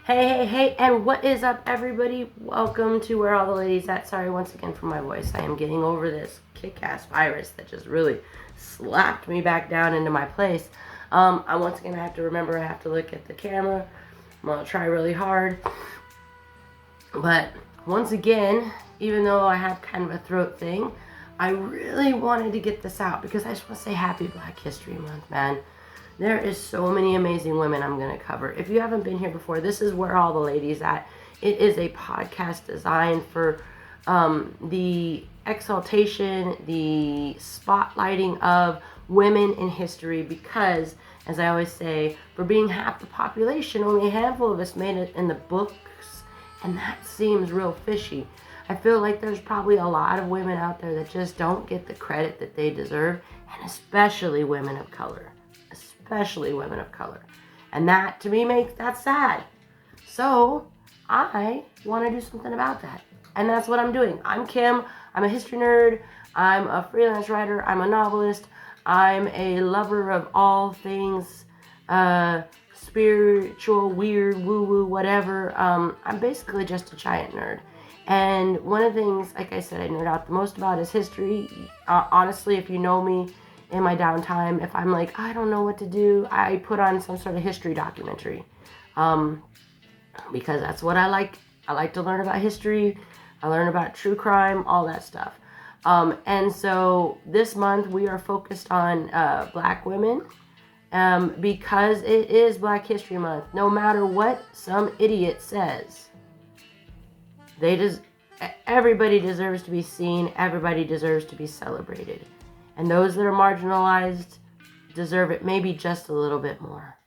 Hey, and what is up, everybody? Welcome to Where All the Ladies At. Sorry once again for my voice. I am getting over this kick-ass virus that just really slapped me back down into my place. Once again, I have to remember I have to look at the camera. I'm going to try really hard. But once again, even though I have kind of a throat thing, I really wanted to get this out because I just want to say Happy Black History Month, man. There is so many amazing women I'm going to cover. If you haven't been here before, this is Where All the Ladies At. It is a podcast designed for the exaltation, the spotlighting of women in history because, as I always say, for being half the population, only a handful of us made it in the books, and that seems real fishy. I feel like there's probably a lot of women out there that just don't get the credit that they deserve, and especially women of color. Especially women of color. And that, to me, makes that sad. So, I want to do something about that. And that's what I'm doing. I'm Kim. I'm a history nerd. I'm a freelance writer. I'm a novelist. I'm a lover of all things spiritual, weird, woo-woo, whatever. I'm basically just a giant nerd. And one of the things, like I said, I nerd out the most about is history. Honestly, if you know me, in my downtime, if I'm like, I don't know what to do, I put on some sort of history documentary. Because that's what I like. I like to learn about history. I learn about true crime, all that stuff. And so this month we are focused on Black women because it is Black History Month. No matter what some idiot says, everybody deserves to be seen. Everybody deserves to be celebrated. And those that are marginalized deserve it maybe just a little bit more.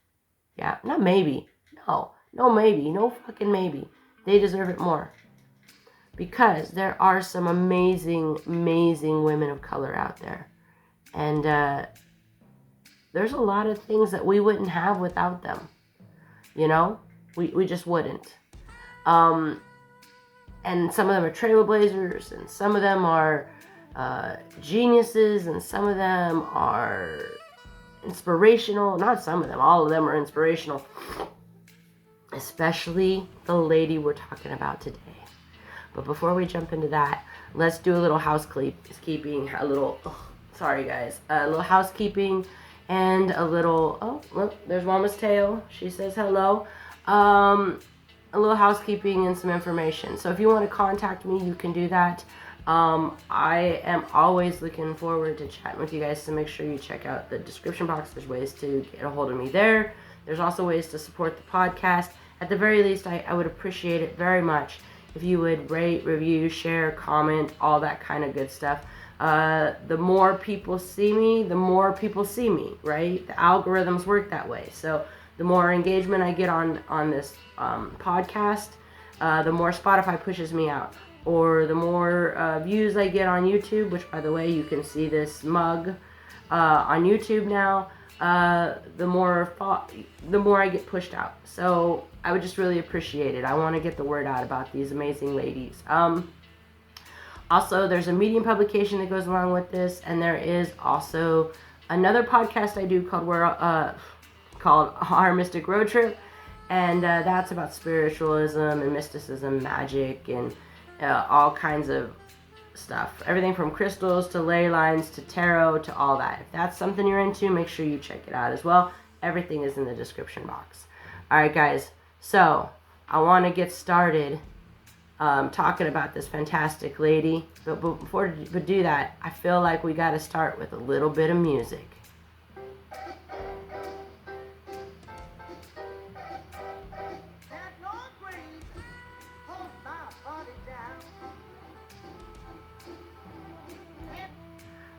Yeah, not maybe. No maybe. No fucking maybe. They deserve it more. Because there are some amazing, amazing women of color out there. And there's a lot of things that we wouldn't have without them. You know? We just wouldn't. And some of them are trailblazers, and some of them are geniuses, and some of them are inspirational. Not some of them, all of them are inspirational. Especially the lady we're talking about today. But before we jump into that, let's do a little housekeeping, a little housekeeping, and a little, look, there's Mama's Tail. She says hello. A little housekeeping and some information. So if you want to contact me, you can do that. I am always looking forward to chatting with you guys, so make sure you check out the description box. There's ways to get a hold of me there. There's also ways to support the podcast. At the very least, I would appreciate it very much if you would rate, review, share, comment, all that kind of good stuff. The more people see me, the more people see me, right? The algorithms work that way. So the more engagement I get on this podcast, the more Spotify pushes me out. Or the more views I get on YouTube, which, by the way, you can see this mug on YouTube now, the more I get pushed out. So I would just really appreciate it. I want to get the word out about these amazing ladies. Also, there's a Medium publication that goes along with this, and there is also another podcast I do called Our Mystic Road Trip, and that's about spiritualism and mysticism, magic, and all kinds of stuff. Everything from crystals to ley lines to tarot to all that. If that's something you're into, make sure you check it out as well. Everything is in the description box. Alright guys, so I want to get started talking about this fantastic lady. But before we do that, I feel like we got to start with a little bit of music.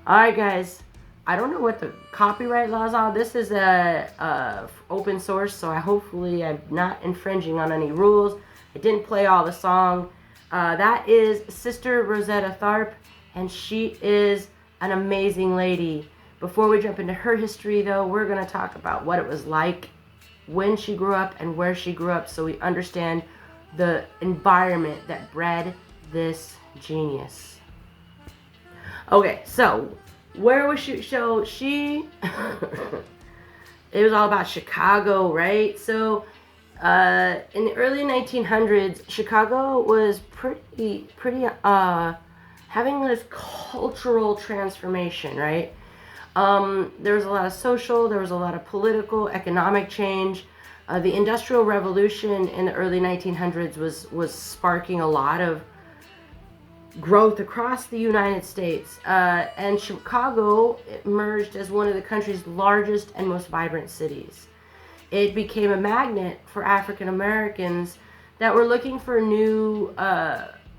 Alright guys, I don't know what the copyright laws are. This is a open source, so hopefully I'm not infringing on any rules. I didn't play all the song. That is Sister Rosetta Tharpe, and she is an amazing lady. Before we jump into her history though, we're going to talk about what it was like when she grew up and where she grew up, so we understand the environment that bred this genius. Okay, so where was she? So she, it was all about Chicago, right? So In the early 1900s, Chicago was pretty having this cultural transformation, right? There was a lot of social, there was a lot of political, economic change. The Industrial Revolution in the early 1900s was sparking a lot of growth across the United States, and Chicago emerged as one of the country's largest and most vibrant cities. It became a magnet for African Americans that were looking for new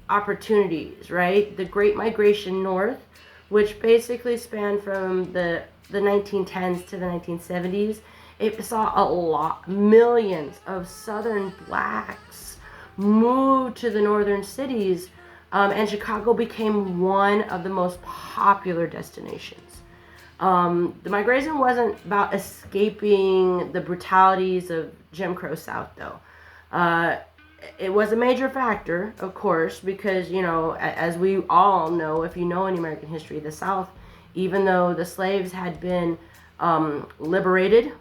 opportunities, right? The Great Migration North, which basically spanned from the 1910s to the 1970s, it saw millions of Southern blacks move to the northern cities, and Chicago became one of the most popular destinations. The migration wasn't about escaping the brutalities of Jim Crow South, though. It was a major factor, of course, because, as we all know, if you know any American history, the South, even though the slaves had been liberated,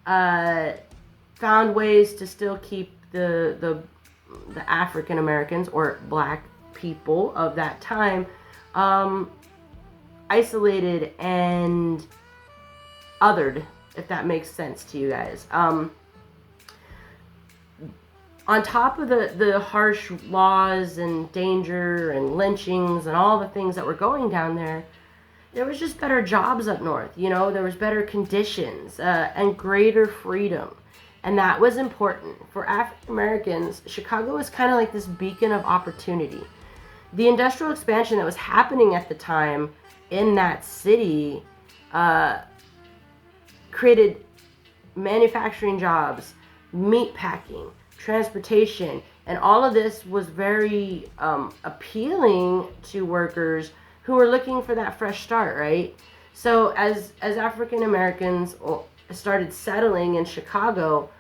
found ways to still keep the African Americans or black people of that time isolated and othered, if that makes sense to you guys. On top of the harsh laws and danger and lynchings and all the things that were going down there, there was just better jobs up north. There was better conditions and greater freedom. And that was important. For African Americans, Chicago was kind of like this beacon of opportunity. The industrial expansion that was happening at the time in that city created manufacturing jobs, meat packing, transportation, and all of this was very appealing to workers who were looking for that fresh start, right? So as African Americans started settling in Chicago,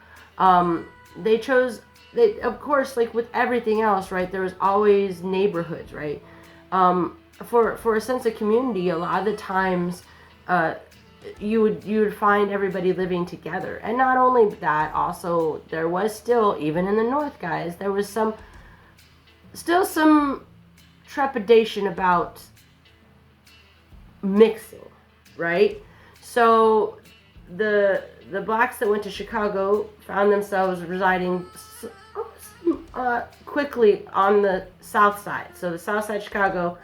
they, of course, like with everything else, right, there was always neighborhoods, right? For a sense of community, a lot of the times you would find everybody living together. And not only that, also there was still, even in the north, guys, there was still some trepidation about mixing, right? So the blacks that went to Chicago found themselves residing quickly on the south side. So the south side of Chicago,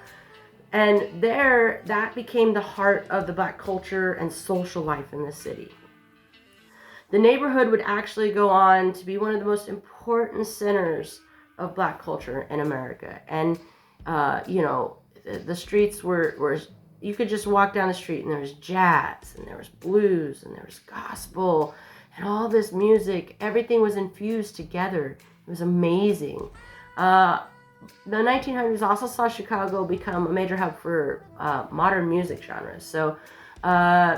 and there, that became the heart of the black culture and social life in the city. The neighborhood would actually go on to be one of the most important centers of black culture in America. And, the streets were, you could just walk down the street and there was jazz and there was blues and there was gospel and all this music. Everything was infused together. It was amazing. The 1900s also saw Chicago become a major hub for modern music genres. So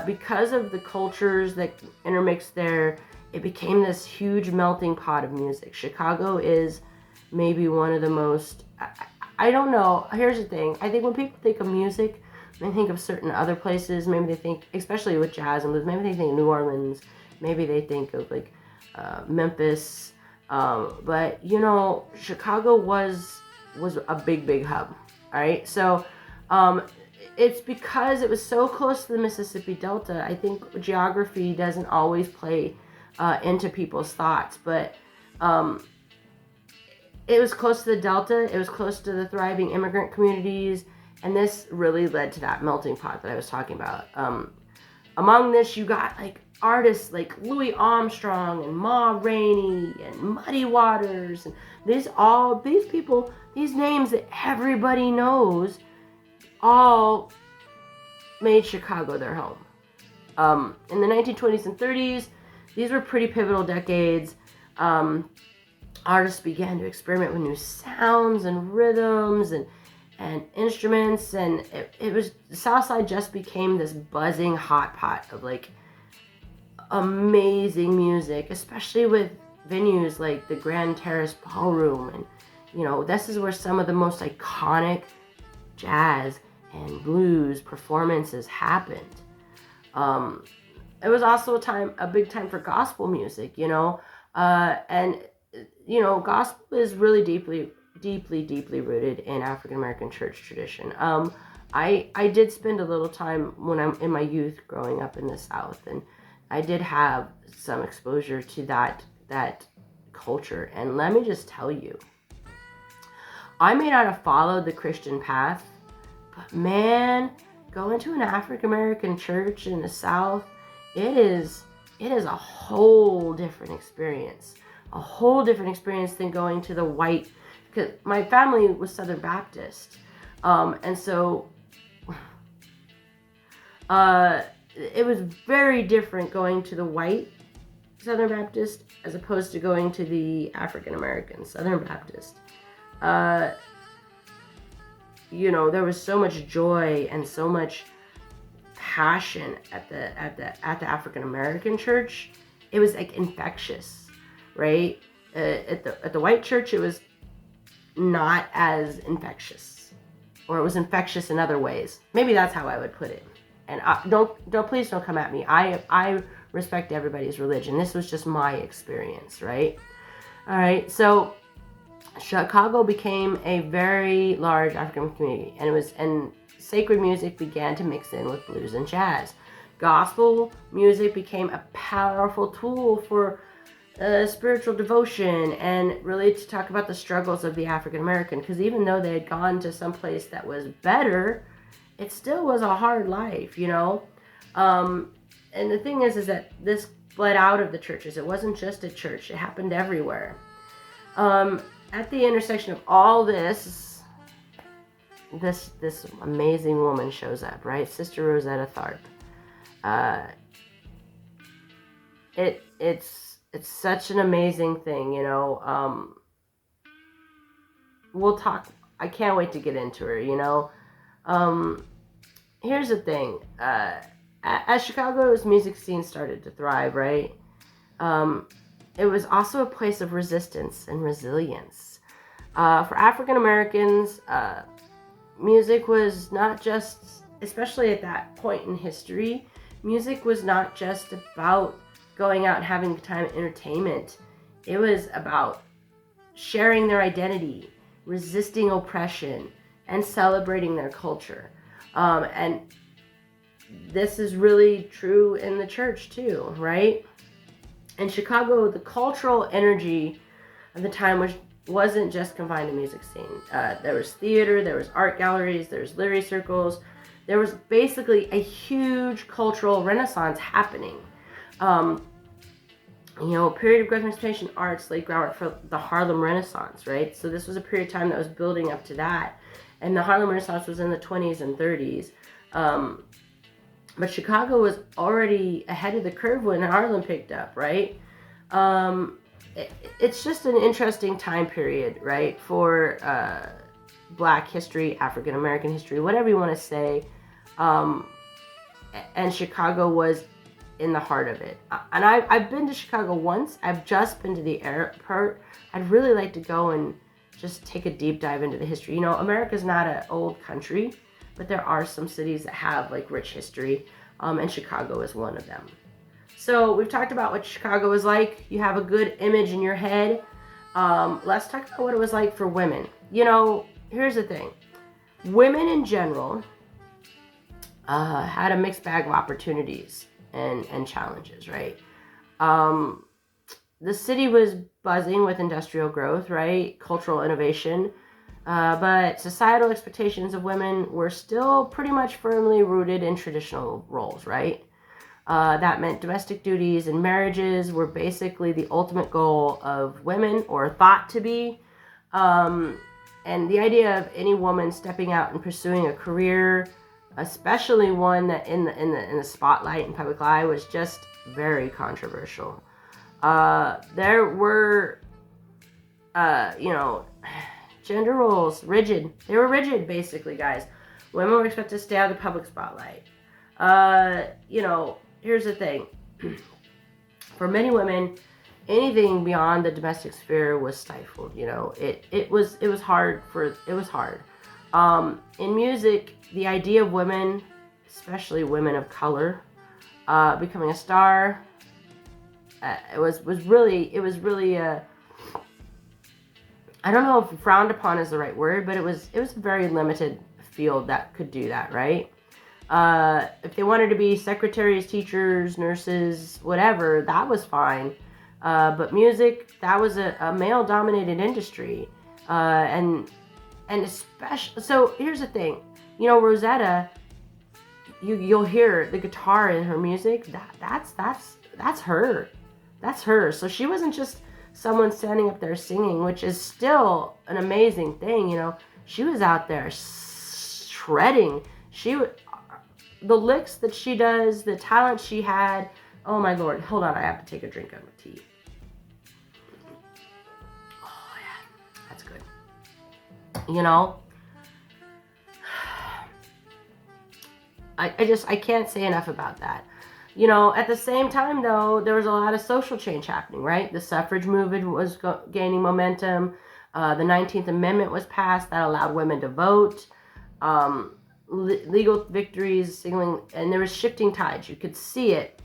because of the cultures that intermixed there, it became this huge melting pot of music. Chicago is maybe one of the most, I don't know, here's the thing. I think when people think of music, they think of certain other places. Maybe they think, especially with jazz and blues, maybe they think New Orleans. Maybe they think of like Memphis. But, Chicago was a big hub, all right? So it's because it was so close to the Mississippi Delta. I think geography doesn't always play into people's thoughts, but it was close to the Delta. It was close to the thriving immigrant communities, and this really led to that melting pot that I was talking about. Among this, you got like artists like Louis Armstrong and Ma Rainey and Muddy Waters, and these people, these names that everybody knows, all made Chicago their home. In the 1920s and 30s, these were pretty pivotal decades. Artists began to experiment with new sounds and rhythms and instruments, and it was, the South Side just became this buzzing hot pot of like amazing music, especially with venues like the Grand Terrace Ballroom. And this is where some of the most iconic jazz and blues performances happened. It was also a big time for gospel music. And, you know, gospel is really deeply rooted in African American church tradition. I did spend a little time when I'm in my youth growing up in the South, and I did have some exposure to that culture. And let me just tell you, I may not have followed the Christian path, but man, going to an African American church in the South, it is a whole different experience. A whole different experience than going to the white, because my family was Southern Baptist. And so it was very different going to the white Southern Baptist as opposed to going to the African American Southern Baptist. You know, there was so much joy and so much passion at the African American church. It was like infectious, right? At the white church, it was not as infectious, or it was infectious in other ways. Maybe that's how I would put it. And please don't come at me. I respect everybody's religion. This was just my experience, right? All right, so Chicago became a very large African community, and sacred music began to mix in with blues and jazz. Gospel music became a powerful tool for spiritual devotion and really to talk about the struggles of the African American, because even though they had gone to some place that was better, it still was a hard life, you know. And the thing is that this bled out of the churches. It wasn't just a church. It happened everywhere. At the intersection of all this amazing woman shows up, right? Sister Rosetta Tharpe. It's such an amazing thing, you know. We'll talk. I can't wait to get into her, you know. Here's the thing. As Chicago's music scene started to thrive, right? It was also a place of resistance and resilience. For African Americans, music was not just, especially at that point in history, music was not just about going out and having time entertainment. It was about sharing their identity, resisting oppression, and celebrating their culture. And this is really true in the church too, right? In Chicago, the cultural energy of the time wasn't just confined to music scene. There was theater, there was art galleries, there was literary circles. There was basically a huge cultural renaissance happening. You know, a period of growth and expansion arts laid groundwork for the Harlem Renaissance, right? So this was a period of time that was building up to that. And the Harlem Renaissance was in the 20s and 30s. But Chicago was already ahead of the curve when Harlem picked up, right? It's just an interesting time period, right? For Black history, African American history, whatever you want to say. And Chicago was in the heart of it. And I've been to Chicago once. I've just been to the airport. I'd really like to go and just take a deep dive into the history. You know, America's not an old country, but there are some cities that have like rich history, and Chicago is one of them. So we've talked about what Chicago was like. You have a good image in your head. Let's talk about what it was like for women. You know, here's the thing. Women in general had a mixed bag of opportunities and challenges, right? The city was buzzing with industrial growth, right? Cultural innovation. But societal expectations of women were still pretty much firmly rooted in traditional roles, right? That meant domestic duties and marriages were basically the ultimate goal of women, or thought to be. And the idea of any woman stepping out and pursuing a career, especially one that in the spotlight and public eye, was just very controversial. There were, you know, gender roles, rigid. They were rigid, basically, guys. Women were expected to stay out of the public spotlight. You know, here's the thing. For many women, anything beyond the domestic sphere was stifled. You know, it was hard. In music, the idea of women, especially women of color, becoming a star, it was really I don't know if frowned upon is the right word, but it was a very limited field that could do that, right? If they wanted to be secretaries, teachers, nurses, whatever, that was fine. But music, that was a male-dominated industry, and especially. So here's the thing, Rosetta, you'll hear the guitar in her music. That's her. That's her. So she wasn't just someone standing up there singing, which is still an amazing thing. She was out there shredding. The licks that she does, the talent she had. Oh my Lord! Hold on, I have to take a drink of my tea. Oh yeah, that's good. I can't say enough about that. At the same time, though, there was a lot of social change happening, right? The suffrage movement was gaining momentum. The 19th Amendment was passed that allowed women to vote. Legal victories, signaling, and there was shifting tides. You could see it.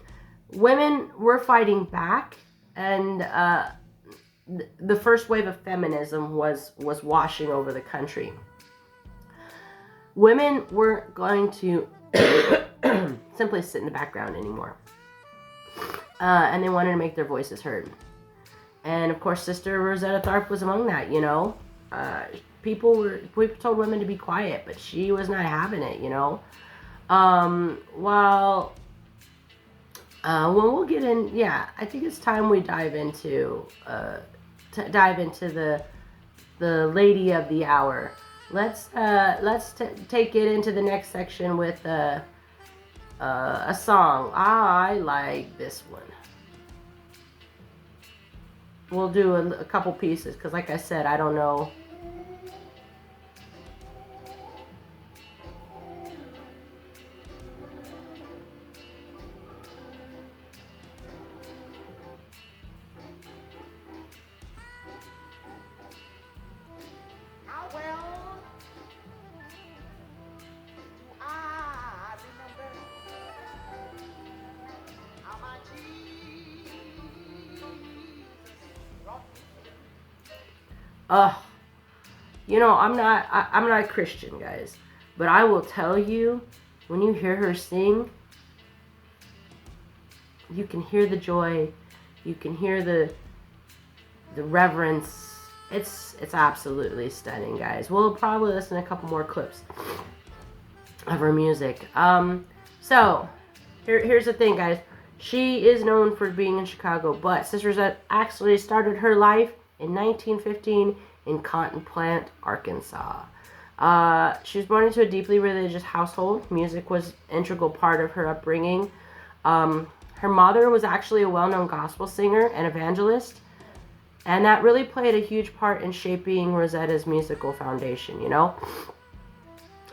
Women were fighting back, and the first wave of feminism was washing over the country. Women weren't going to simply sit in the background anymore. And they wanted to make their voices heard. And of course, Sister Rosetta Tharpe was among that, People told women to be quiet, but she was not having it, When we'll get in, I think it's time we dive into the lady of the hour. Let's take it into the next section with a song. I like this one. We'll do a couple pieces because, like I said, I don't know. I'm not a Christian, guys, but I will tell you, when you hear her sing, you can hear the joy, you can hear the reverence. It's absolutely stunning, guys. We'll probably listen to a couple more clips of her music. So here's the thing, guys. She is known for being in Chicago, but Sister Rosetta actually started her life in 1915 in Cotton Plant, Arkansas. She was born into a deeply religious household. Music was an integral part of her upbringing. Her mother was actually a well-known gospel singer and evangelist, and that really played a huge part in shaping Rosetta's musical foundation,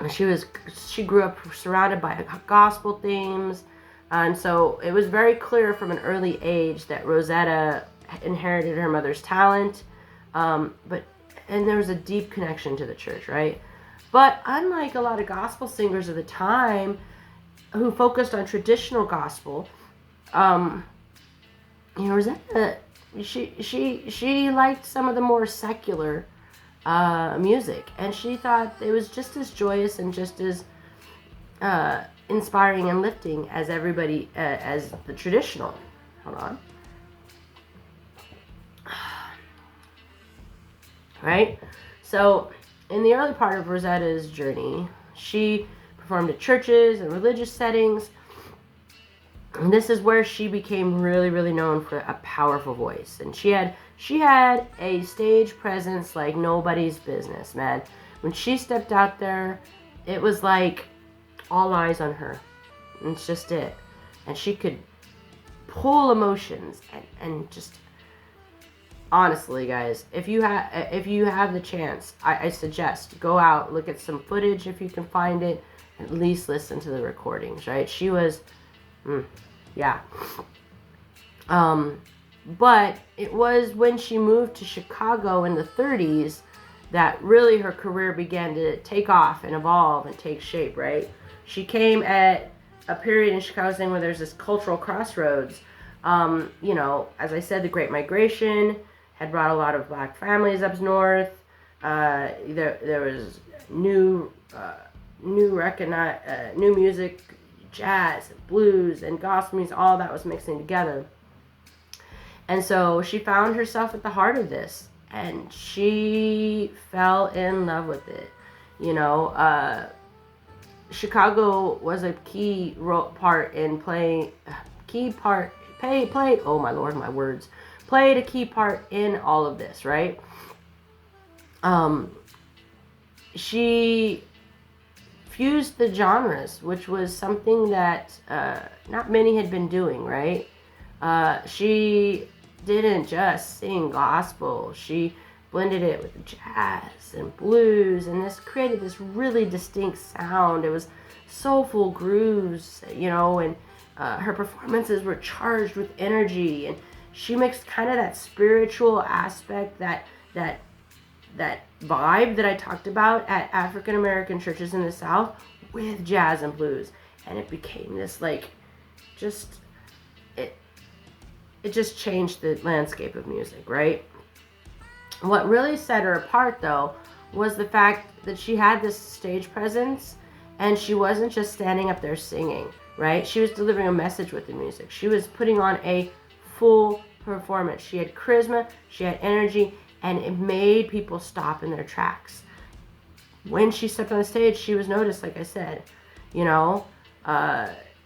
She grew up surrounded by gospel themes, and so it was very clear from an early age that Rosetta inherited her mother's talent, and there was a deep connection to the church, right? But unlike a lot of gospel singers of the time who focused on traditional gospel, Rosetta, she liked some of the more secular music, and she thought it was just as joyous and just as inspiring and lifting as everybody, as the traditional. Hold on. Right? So, in the early part of Rosetta's journey, she performed at churches and religious settings. And this is where she became really, really known for a powerful voice. And she had a stage presence like nobody's business, man. When she stepped out there, it was like all eyes on her. And it's just it. And she could pull emotions and just... Honestly, guys, if you have the chance, I suggest go out, look at some footage if you can find it, at least listen to the recordings, right? She was, but it was when she moved to Chicago in the 30s that really her career began to take off and evolve and take shape, right? She came at a period in Chicago where there's this cultural crossroads You know, as I said, the Great Migration had brought a lot of black families up north. There was new music, jazz, and blues, and gospel music, all that was mixing together. And so she found herself at the heart of this, and she fell in love with it. You know, Chicago was a key part in playing, oh my Lord, my words, played a key part in all of this, right? She fused the genres, which was something that not many had been doing, right? She didn't just sing gospel. She blended it with jazz and blues, and this created this really distinct sound. It was soulful grooves, you know, and her performances were charged with energy, and she mixed kind of that spiritual aspect, that vibe that I talked about at African American churches in the South with jazz and blues, and it became this it just changed the landscape of music, right? What really set her apart, though, was the fact that she had this stage presence, and she wasn't just standing up there singing, right? She was delivering a message with the music. She was putting on a full performance. She had charisma, she had energy, and it made people stop in their tracks. When she stepped on the stage, she was noticed, like I said. You know,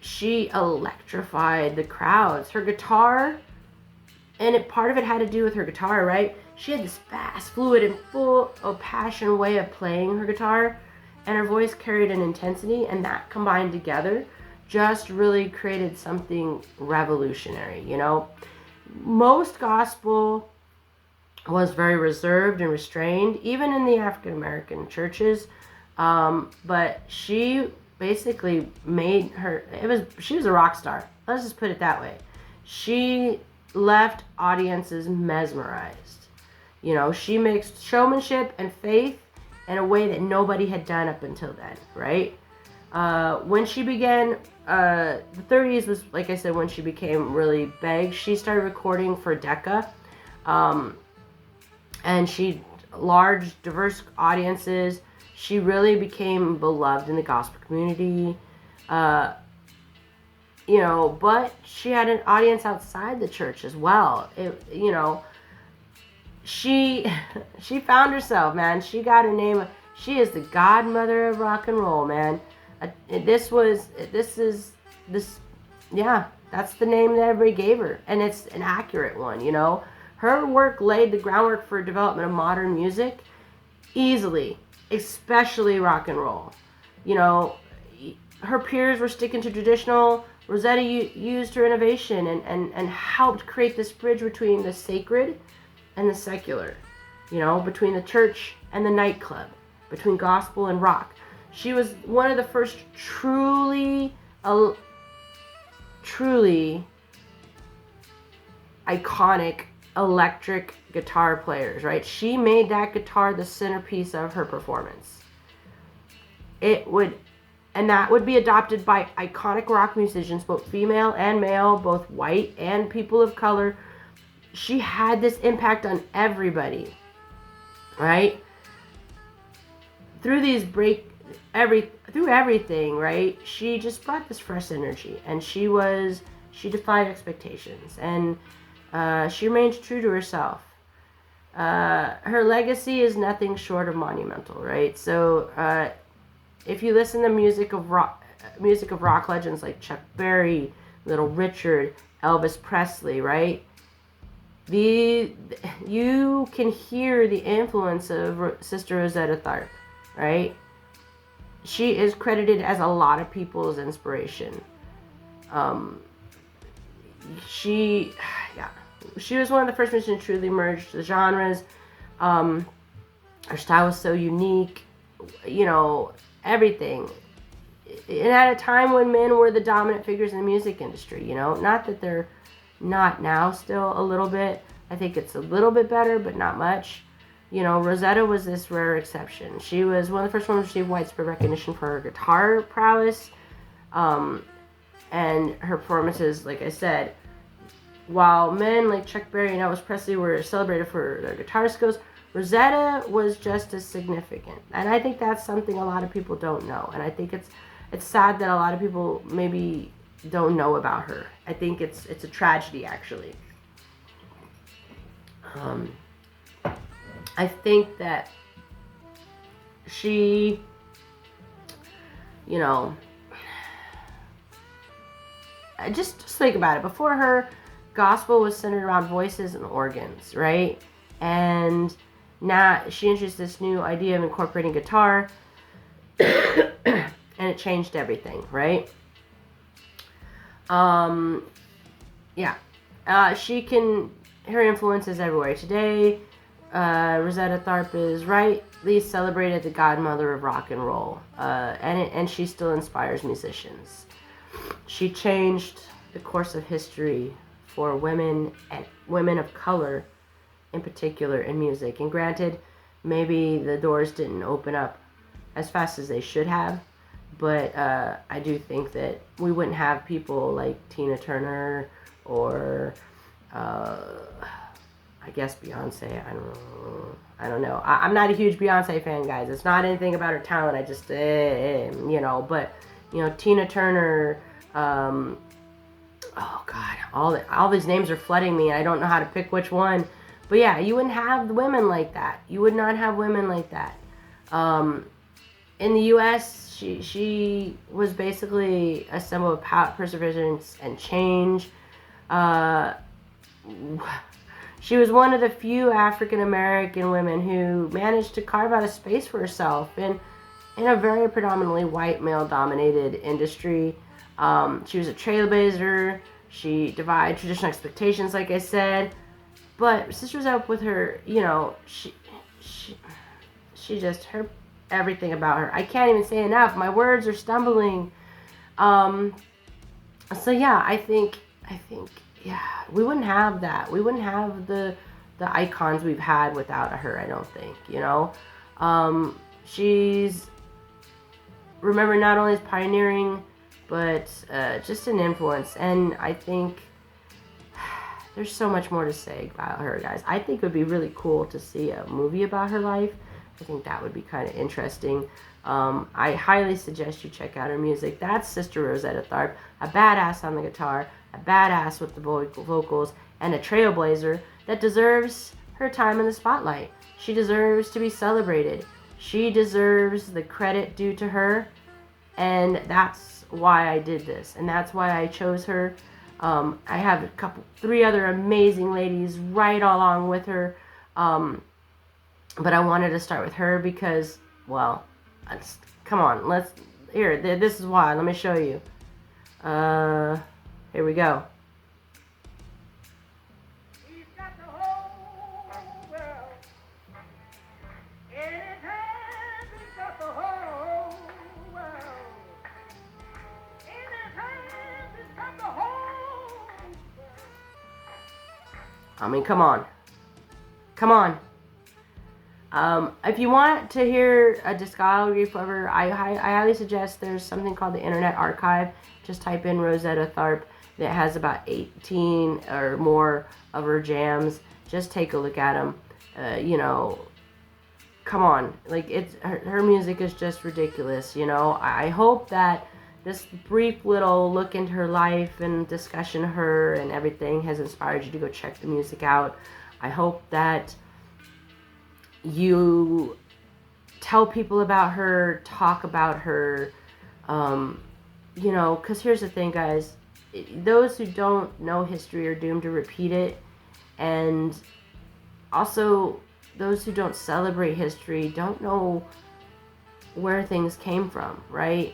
she electrified the crowds. Her guitar, and part of it had to do with her guitar, right? She had this fast, fluid, and full of passion way of playing her guitar, and her voice carried an intensity, and that combined together just really created something revolutionary, you know? Most gospel was very reserved and restrained, even in the African American churches, but she basically she was a rock star. Let's just put it that way. She left audiences mesmerized. You know, she mixed showmanship and faith in a way that nobody had done up until then, right? When she began, the 30s was, like I said, when she became really big. She started recording for Decca, and she large, diverse audiences. She really became beloved in the gospel community. You know, but she had an audience outside the church as well. You know, she found herself, man. She got a name. She is the godmother of rock and roll, man. Yeah, that's the name that everybody gave her, and it's an accurate one, you know. Her work laid the groundwork for development of modern music easily, especially rock and roll. You know, her peers were sticking to traditional. Rosetta used her innovation and helped create this bridge between the sacred and the secular, you know, between the church and the nightclub, between gospel and rock. She was one of the first truly iconic electric guitar players, right? She made that guitar the centerpiece of her performance. And that would be adopted by iconic rock musicians, both female and male, both white and people of color. She had this impact on everybody, right? Through everything, right? She just brought this fresh energy, and she defied expectations, and she remained true to herself. Her legacy is nothing short of monumental, right? So, if you listen to music of rock legends like Chuck Berry, Little Richard, Elvis Presley, right? You can hear the influence of Sister Rosetta Tharpe, right? She is credited as a lot of people's inspiration. She was one of the first musicians to truly merge the genres. Her style was so unique, you know, everything. And at a time when men were the dominant figures in the music industry, you know, not that they're not now, still a little bit. I think it's a little bit better, but not much. You know, Rosetta was this rare exception. She was one of the first ones to receive widespread recognition for her guitar prowess, and her performances, like I said, while men like Chuck Berry and Elvis Presley were celebrated for their guitar skills, Rosetta was just as significant. And I think that's something a lot of people don't know. And I think it's sad that a lot of people maybe don't know about her. I think it's a tragedy, actually. I think that she, you know, just think about it. Before her, gospel was centered around voices and organs, right? And now she introduced this new idea of incorporating guitar, and it changed everything, right? Yeah. Her influence is everywhere. Today, Rosetta Tharpe is rightly celebrated the godmother of rock and roll, and she still inspires musicians. She changed the course of history for women and women of color in particular in music. And granted, maybe the doors didn't open up as fast as they should have, but I do think that we wouldn't have people like Tina Turner or I guess Beyonce. I don't know. I'm not a huge Beyonce fan, guys. It's not anything about her talent. I just, but, Tina Turner, oh God, all these names are flooding me. I don't know how to pick which one. But yeah, you wouldn't have women like that. You would not have women like that. In the U.S., she was basically a symbol of perseverance and change. She was one of the few African American women who managed to carve out a space for herself in a very predominantly white male-dominated industry. She was a trailblazer. She defied traditional expectations, like I said. But Sister Rosetta, with her, she just, everything about her. I can't even say enough. My words are stumbling. So yeah, I think, yeah, we wouldn't have that. We wouldn't have the icons we've had without her, I don't think, She's, remember, not only as pioneering, but just an influence. And I think there's so much more to say about her, guys. I think it would be really cool to see a movie about her life. I think that would be kind of interesting. I highly suggest you check out her music. That's Sister Rosetta Tharpe, a badass on the guitar, a badass with the vocals, and a trailblazer that deserves her time in the spotlight. She deserves to be celebrated. She deserves the credit due to her, and that's why I did this, and that's why I chose her. I have three other amazing ladies right along with her, but I wanted to start with her because, well, come on, this is why. Let me show you. Here we go. I mean, come on. If you want to hear a discography of her, I highly suggest there's something called the Internet Archive. Just type in Rosetta Tharpe. That has about 18 or more of her jams. Just take a look at them. Come on. Like, her music is just ridiculous, I hope that this brief little look into her life and discussion of her and everything has inspired you to go check the music out. I hope that you tell people about her, talk about her, because here's the thing, guys. Those who don't know history are doomed to repeat it. And also, those who don't celebrate history don't know where things came from, right?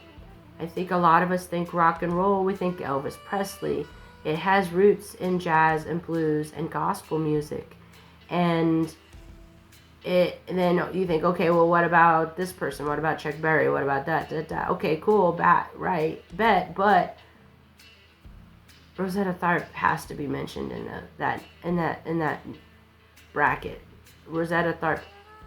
I think a lot of us think rock and roll, we think Elvis Presley. It has roots in jazz and blues and gospel music. And then you think, okay, well, what about this person? What about Chuck Berry? What about that? Okay, cool, bet. But Rosetta Tharpe has to be mentioned in that bracket. Rosetta Tharpe,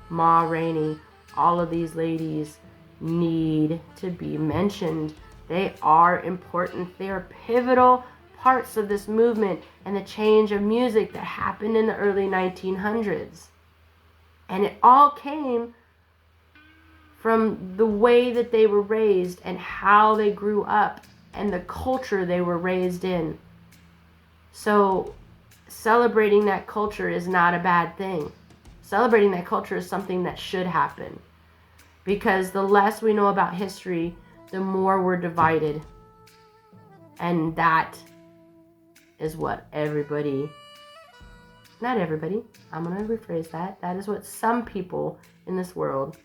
Ma Rainey, all of these ladies need to be mentioned. They are important. They are pivotal parts of this movement and the change of music that happened in the early 1900s. And it all came from the way that they were raised and how they grew up and the culture they were raised in. So celebrating that culture is not a bad thing. Celebrating that culture is something that should happen. Because the less we know about history, the more we're divided. And that is what everybody, not everybody, I'm going to rephrase that. That is what some people in this world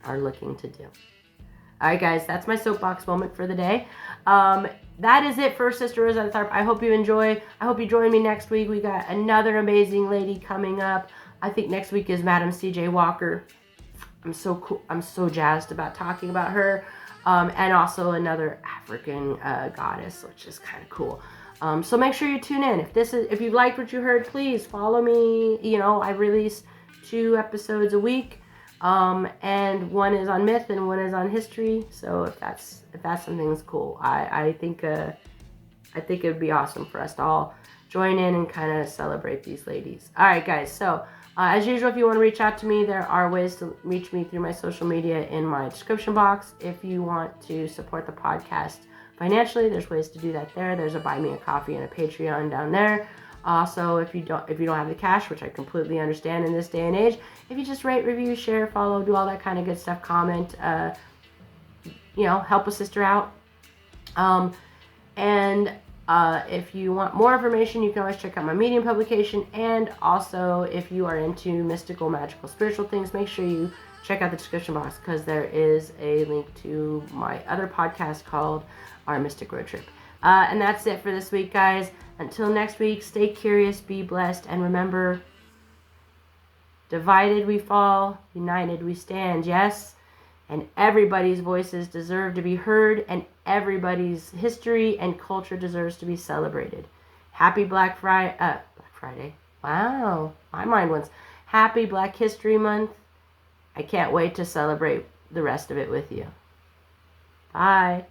are looking to do. All right, guys, that's my soapbox moment for the day. That is it for Sister Rosetta Tharpe. I hope you enjoy. I hope you join me next week. We got another amazing lady coming up. I think next week is Madam C.J. Walker. I'm so cool. I'm so jazzed about talking about her. And also another African goddess, which is kind of cool. So make sure you tune in. If you liked what you heard, please follow me. You know, I release 2 episodes a week. And one is on myth and one is on history. So if that's something that's cool, I think it would be awesome for us to all join in and kind of celebrate these ladies. All right, guys. So as usual, if you want to reach out to me, there are ways to reach me through my social media in my description box. If you want to support the podcast financially, there's ways to do that there. There's a Buy Me a Coffee and a Patreon down there. Also, if you don't have the cash, which I completely understand in this day and age, if you just rate, review, share, follow, do all that kind of good stuff, comment, help a sister out. If you want more information, you can always check out my Medium publication. And also, if you are into mystical, magical, spiritual things, make sure you check out the description box because there is a link to my other podcast called Our Mystic Road Trip. And that's it for this week, guys. Until next week, stay curious, be blessed, and remember, divided we fall, united we stand, yes? And everybody's voices deserve to be heard, and everybody's history and culture deserves to be celebrated. Happy Black Friday. Wow, my mind went. Happy Black History Month. I can't wait to celebrate the rest of it with you. Bye.